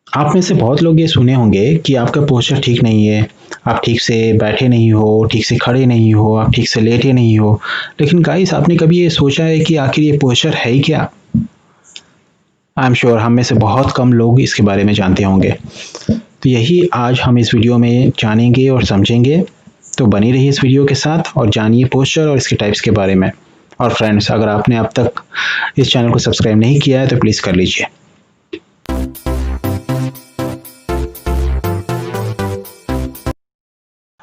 आप में से बहुत लोग ये सुने होंगे कि आपका पोस्चर ठीक नहीं है, आप ठीक से बैठे नहीं हो, ठीक से खड़े नहीं हो, आप ठीक से लेटे नहीं हो। लेकिन गाइस, आपने कभी ये सोचा है कि आखिर ये पोस्चर है ही क्या? आई एम श्योर हम में से बहुत कम लोग इसके बारे में जानते होंगे। तो यही आज हम इस वीडियो में जानेंगे और समझेंगे। तो बनी रहिए इस वीडियो के साथ और जानिए पोस्चर और इसके टाइप्स के बारे में। और फ्रेंड्स, अगर आपने अब तक इस चैनल को सब्सक्राइब नहीं किया है तो प्लीज़ कर लीजिए।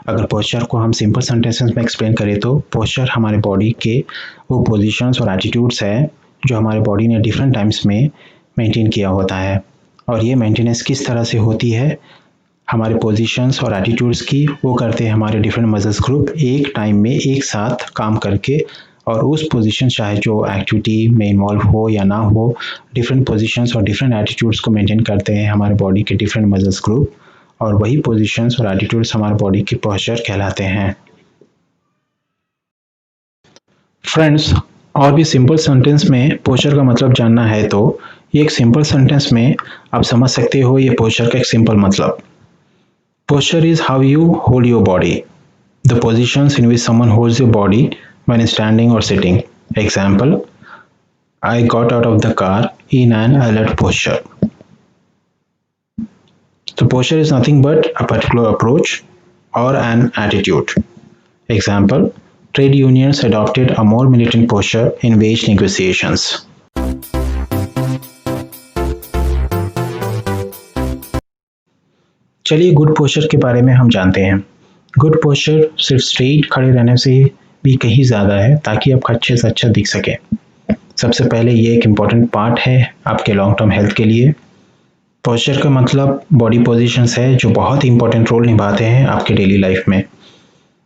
अगर पोस्चर को हम सिंपल सेंटेंसेस में एक्सप्लेन करें तो पोस्चर हमारे बॉडी के वो पोजीशंस और एटीट्यूड्स है जो हमारे बॉडी ने डिफरेंट टाइम्स में मेंटेन किया होता है। और ये मेंटेनेंस किस तरह से होती है हमारे पोजीशंस और एटीट्यूड्स की, वो करते हैं हमारे डिफरेंट मसल्स ग्रुप एक टाइम में एक साथ काम करके। और उस पोजीशन चाहे जो एक्टिविटी में इन्वॉल्व हो या ना हो, डिफरेंट पोजीशंस और डिफरेंट एटीट्यूड्स को मेंटेन करते हैं हमारे बॉडी के डिफरेंट मसल्स ग्रुप। और वही पोजीशंस और एटीट्यूड्स हमारे बॉडी की पोस्चर कहलाते हैं। फ्रेंड्स, और भी सिंपल सेंटेंस में पोस्चर का मतलब जानना है तो ये एक सिंपल सेंटेंस में आप समझ सकते हो ये पोस्चर का एक सिंपल मतलब। Posture is how you hold your body. The positions in which someone holds your body when standing or sitting. Example, I got out of the car in an alert posture. So posture is nothing but a particular approach or an attitude. Example, trade unions adopted a more militant posture in wage negotiations. चलिए good posture के बारे में हम जानते हैं। Good posture सिर्फ straight खड़े रहने से भी कहीं ज़्यादा है ताकि आप अच्छे से अच्छा दिख सके। सबसे पहले ये एक इम्पॉर्टेंट पार्ट है आपके लॉन्ग टर्म हेल्थ के लिए। पोस्चर का मतलब बॉडी पोजीशंस है जो बहुत ही इंपॉर्टेंट रोल निभाते हैं आपके डेली लाइफ में।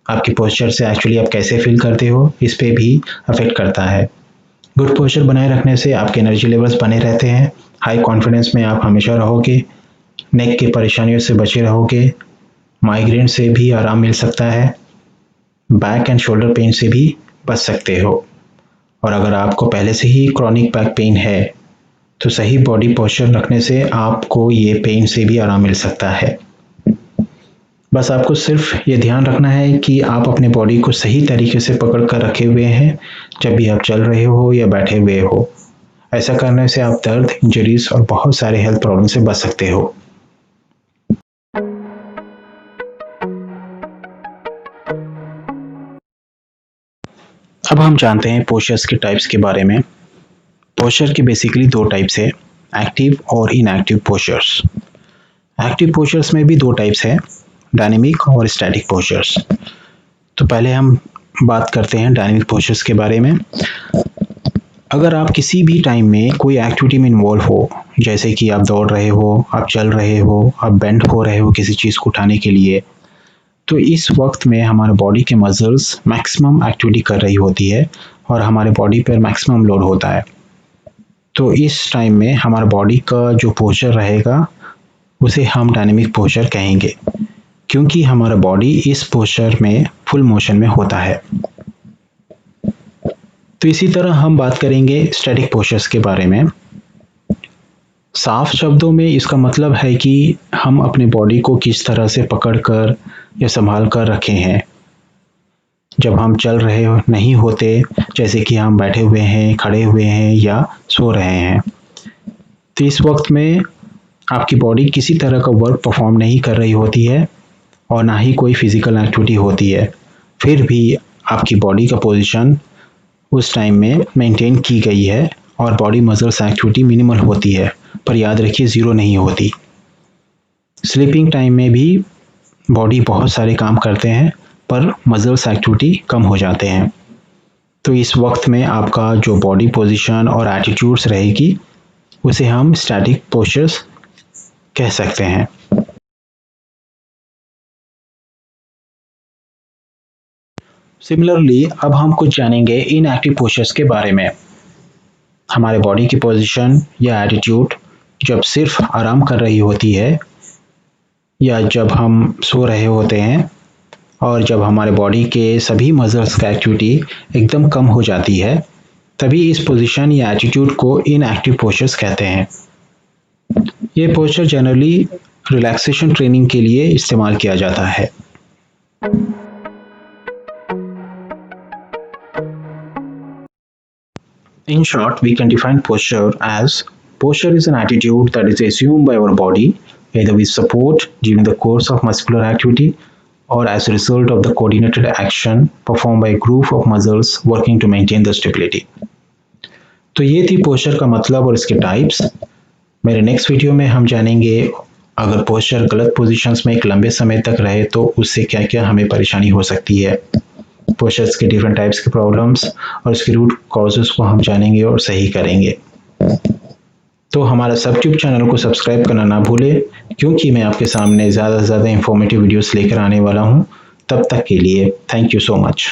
आपकी पोस्चर से एक्चुअली आप कैसे फील करते हो इस पे भी अफेक्ट करता है। गुड पोस्चर बनाए रखने से आपके एनर्जी लेवल्स बने रहते हैं, हाई कॉन्फिडेंस में आप हमेशा रहोगे, नेक की परेशानियों से बचे रहोगे, माइग्रेन से भी आराम मिल सकता है, बैक एंड शोल्डर पेन से भी बच सकते हो। और अगर आपको पहले से ही क्रॉनिक बैक पेन है तो सही बॉडी पोस्चर रखने से आपको ये पेन से भी आराम मिल सकता है। बस आपको सिर्फ ये ध्यान रखना है कि आप अपने बॉडी को सही तरीके से पकड़ कर रखे हुए हैं जब भी आप चल रहे हो या बैठे हुए हो। ऐसा करने से आप दर्द, इंजरीज और बहुत सारे हेल्थ प्रॉब्लम से बच सकते हो। अब हम जानते हैं पोस्चर्स के टाइप्स के बारे में। पोस्चर के बेसिकली दो टाइप्स है, एक्टिव और इनएक्टिव पोस्चर्स। एक्टिव पोस्चर्स में भी दो टाइप्स है, डायनेमिक और स्टैटिक पोस्चर्स। तो पहले हम बात करते हैं डायनेमिक पोस्चर्स के बारे में। अगर आप किसी भी टाइम में कोई एक्टिविटी में इन्वॉल्व हो, जैसे कि आप दौड़ रहे हो, आप चल रहे हो, आप बेंड हो रहे हो किसी चीज़ को उठाने के लिए, तो इस वक्त में हमारे बॉडी के मसल्स मैक्सिमम एक्टिविटी कर रही होती है और हमारे बॉडी पर मैक्सिमम लोड होता है। तो इस टाइम में हमारे बॉडी का जो पोस्चर रहेगा उसे हम डायनेमिक पोस्चर कहेंगे, क्योंकि हमारा बॉडी इस पोस्चर में फुल मोशन में होता है। तो इसी तरह हम बात करेंगे स्टैटिक पोस्चर्स के बारे में। साफ शब्दों में इसका मतलब है कि हम अपने बॉडी को किस तरह से पकड़कर या संभाल कर रखे हैं जब हम चल रहे नहीं होते, जैसे कि हम बैठे हुए हैं, खड़े हुए हैं या सो रहे हैं। तो इस वक्त में आपकी बॉडी किसी तरह का वर्क परफॉर्म नहीं कर रही होती है और ना ही कोई फिजिकल एक्टिविटी होती है, फिर भी आपकी बॉडी का पोजीशन उस टाइम में मेंटेन की गई है और बॉडी मसल्स एक्टिविटी मिनिमल होती है, पर याद रखिए ज़ीरो नहीं होती। स्लीपिंग टाइम में भी बॉडी बहुत सारे काम करते हैं पर मसल्स एक्टिविटी कम हो जाते हैं। तो इस वक्त में आपका जो बॉडी पोजीशन और एटीट्यूड्स रहेगी उसे हम स्टैटिक पोस्चर्स कह सकते हैं। सिमिलरली अब हम कुछ जानेंगे इनएक्टिव पोस्चर्स के बारे में। हमारे बॉडी की पोजीशन या एटीट्यूड जब सिर्फ आराम कर रही होती है या जब हम सो रहे होते हैं और जब हमारे बॉडी के सभी मसल्स का एक्टिविटी एकदम कम हो जाती है, तभी इस पोजीशन या एटीट्यूड को इनएक्टिव पोस्चर्स कहते हैं। ये पोस्चर जनरली रिलैक्सेशन ट्रेनिंग के लिए इस्तेमाल किया जाता है। In short, we can define posture as posture is an attitude that is assumed by our body either with support during the course of muscular activity or as a result of the coordinated action performed by a group of muscles working to maintain the stability. तो ये थी posture का मतलब और इसके types. मेरे next video में हम जानेंगे अगर पोस्चर गलत पोजीशंस में एक लंबे समय तक रहे तो उससे क्या क्या हमें परेशानी हो सकती है। पोस्चर्स के डिफरेंट टाइप्स के प्रॉब्लम्स और उसके रूट कॉजेस को हम जानेंगे और सही करेंगे। तो हमारा सबट्यूब चैनल को सब्सक्राइब करना ना भूलें, क्योंकि मैं आपके सामने ज़्यादा से ज़्यादा इंफॉर्मेटिव वीडियोस लेकर आने वाला हूं। तब तक के लिए थैंक यू सो मच।